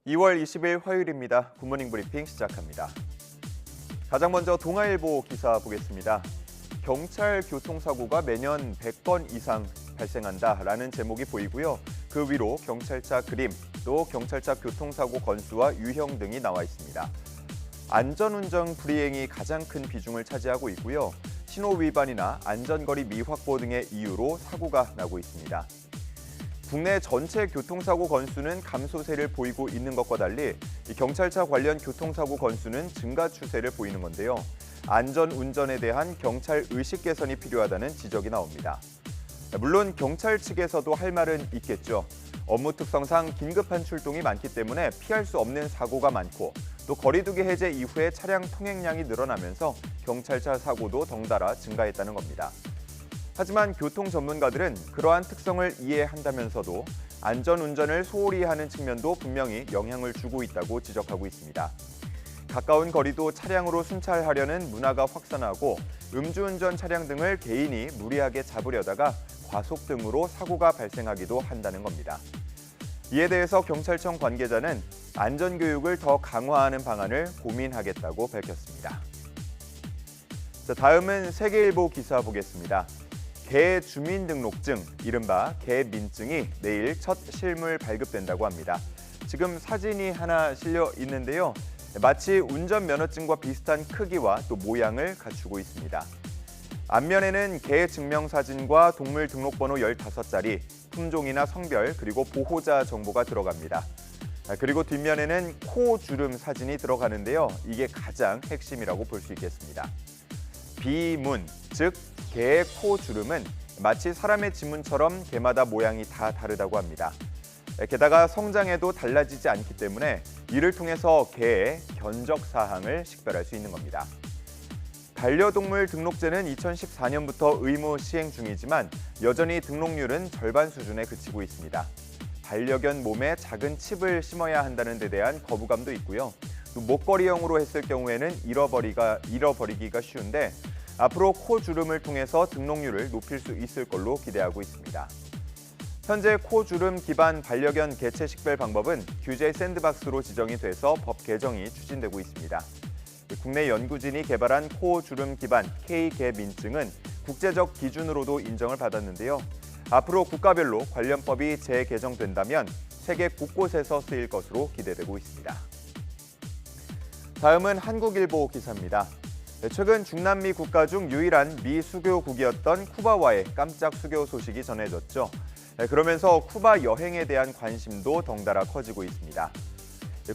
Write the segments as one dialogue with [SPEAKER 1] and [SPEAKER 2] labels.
[SPEAKER 1] 2월 20일 화요일입니다. 굿모닝 브리핑 시작합니다. 가장 먼저 동아일보 기사 보겠습니다. 경찰 교통사고가 매년 100건 이상 발생한다라는 제목이 보이고요. 그 위로 경찰차 그림, 또 경찰차 교통사고 건수와 유형 등이 나와 있습니다. 안전운전 불이행이 가장 큰 비중을 차지하고 있고요. 신호 위반이나 안전거리 미확보 등의 이유로 사고가 나고 있습니다. 국내 전체 교통사고 건수는 감소세를 보이고 있는 것과 달리 경찰차 관련 교통사고 건수는 증가 추세를 보이는 건데요. 안전운전에 대한 경찰 의식 개선이 필요하다는 지적이 나옵니다. 물론 경찰 측에서도 할 말은 있겠죠. 업무 특성상 긴급한 출동이 많기 때문에 피할 수 없는 사고가 많고 또 거리두기 해제 이후에 차량 통행량이 늘어나면서 경찰차 사고도 덩달아 증가했다는 겁니다. 하지만 교통 전문가들은 그러한 특성을 이해한다면서도 안전운전을 소홀히 하는 측면도 분명히 영향을 주고 있다고 지적하고 있습니다. 가까운 거리도 차량으로 순찰하려는 문화가 확산하고 음주운전 차량 등을 개인이 무리하게 잡으려다가 과속 등으로 사고가 발생하기도 한다는 겁니다. 이에 대해서 경찰청 관계자는 안전교육을 더 강화하는 방안을 고민하겠다고 밝혔습니다. 다음은 세계일보 기사 보겠습니다. 개 주민등록증, 이른바 개민증이 내일 첫 실물 발급된다고 합니다. 지금 사진이 하나 실려 있는데요. 마치 운전면허증과 비슷한 크기와 또 모양을 갖추고 있습니다. 앞면에는 개 증명사진과 동물 등록번호 15자리, 품종이나 성별, 그리고 보호자 정보가 들어갑니다. 그리고 뒷면에는 코 주름 사진이 들어가는데요. 이게 가장 핵심이라고 볼 수 있겠습니다. 비문, 즉 개의 코 주름은 마치 사람의 지문처럼 개마다 모양이 다 다르다고 합니다. 게다가 성장에도 달라지지 않기 때문에 이를 통해서 개의 견적 사항을 식별할 수 있는 겁니다. 반려동물 등록제는 2014년부터 의무 시행 중이지만 여전히 등록률은 절반 수준에 그치고 있습니다. 반려견 몸에 작은 칩을 심어야 한다는 데 대한 거부감도 있고요. 또 목걸이형으로 했을 경우에는 잃어버리기가 쉬운데 앞으로 코 주름을 통해서 등록률을 높일 수 있을 걸로 기대하고 있습니다. 현재 코 주름 기반 반려견 개체 식별 방법은 규제 샌드박스로 지정이 돼서 법 개정이 추진되고 있습니다. 국내 연구진이 개발한 코 주름 기반 K개민증은 국제적 기준으로도 인정을 받았는데요. 앞으로 국가별로 관련법이 재개정된다면 세계 곳곳에서 쓰일 것으로 기대되고 있습니다. 다음은 한국일보 기사입니다. 최근 중남미 국가 중 유일한 미수교국이었던 쿠바와의 깜짝 수교 소식이 전해졌죠. 그러면서 쿠바 여행에 대한 관심도 덩달아 커지고 있습니다.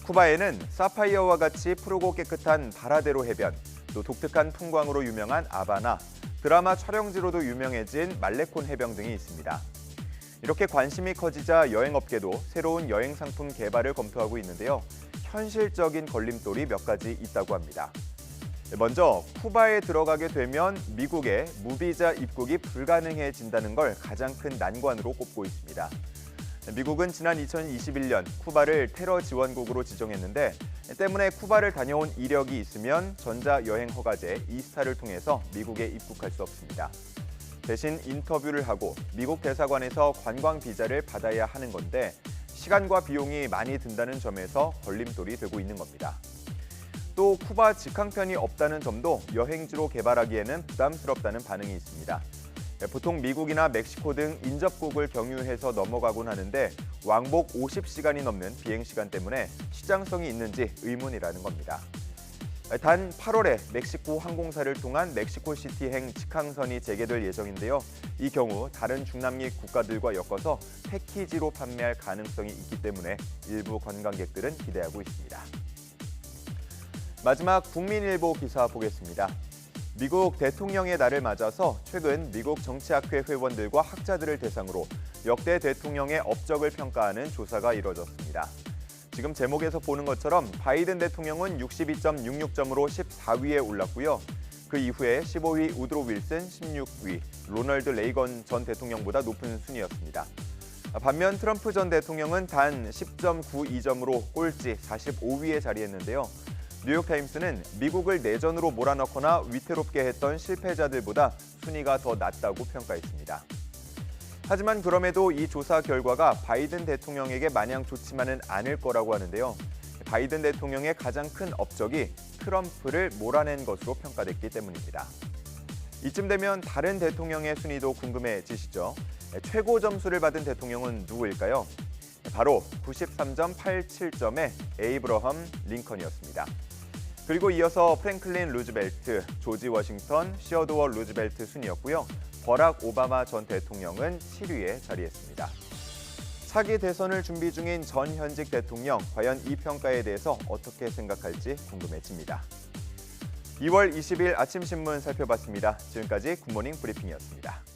[SPEAKER 1] 쿠바에는 사파이어와 같이 푸르고 깨끗한 바라데로 해변, 또 독특한 풍광으로 유명한 아바나, 드라마 촬영지로도 유명해진 말레콘 해변 등이 있습니다. 이렇게 관심이 커지자 여행업계도 새로운 여행 상품 개발을 검토하고 있는데요. 현실적인 걸림돌이 몇 가지 있다고 합니다. 먼저 쿠바에 들어가게 되면 미국에 무비자 입국이 불가능해진다는 걸 가장 큰 난관으로 꼽고 있습니다. 미국은 지난 2021년 쿠바를 테러 지원국으로 지정했는데 때문에 쿠바를 다녀온 이력이 있으면 전자여행 허가제 이스타를 통해서 미국에 입국할 수 없습니다. 대신 인터뷰를 하고 미국 대사관에서 관광 비자를 받아야 하는 건데 시간과 비용이 많이 든다는 점에서 걸림돌이 되고 있는 겁니다. 또 쿠바 직항편이 없다는 점도 여행지로 개발하기에는 부담스럽다는 반응이 있습니다. 보통 미국이나 멕시코 등 인접국을 경유해서 넘어가곤 하는데 왕복 50시간이 넘는 비행시간 때문에 시장성이 있는지 의문이라는 겁니다. 단 8월에 멕시코 항공사를 통한 멕시코시티행 직항선이 재개될 예정인데요. 이 경우 다른 중남미 국가들과 엮어서 패키지로 판매할 가능성이 있기 때문에 일부 관광객들은 기대하고 있습니다. 마지막 국민일보 기사 보겠습니다. 미국 대통령의 날을 맞아서 최근 미국 정치학회 회원들과 학자들을 대상으로 역대 대통령의 업적을 평가하는 조사가 이뤄졌습니다. 지금 제목에서 보는 것처럼 바이든 대통령은 62.66점으로 14위에 올랐고요. 그 이후에 15위 우드로 윌슨, 16위 로널드 레이건 전 대통령보다 높은 순이었습니다. 반면 트럼프 전 대통령은 단 10.92점으로 꼴찌 45위에 자리했는데요. 뉴욕타임스는 미국을 내전으로 몰아넣거나 위태롭게 했던 실패자들보다 순위가 더 낮다고 평가했습니다. 하지만 그럼에도 이 조사 결과가 바이든 대통령에게 마냥 좋지만은 않을 거라고 하는데요. 바이든 대통령의 가장 큰 업적이 트럼프를 몰아낸 것으로 평가됐기 때문입니다. 이쯤 되면 다른 대통령의 순위도 궁금해지시죠? 최고 점수를 받은 대통령은 누구일까요? 바로 93.87점의 에이브러함 링컨이었습니다. 그리고 이어서 프랭클린 루즈벨트, 조지 워싱턴, 시어도어 루즈벨트 순이었고요. 버락 오바마 전 대통령은 7위에 자리했습니다. 차기 대선을 준비 중인 전 현직 대통령, 과연 이 평가에 대해서 어떻게 생각할지 궁금해집니다. 2월 20일 아침 신문 살펴봤습니다. 지금까지 굿모닝 브리핑이었습니다.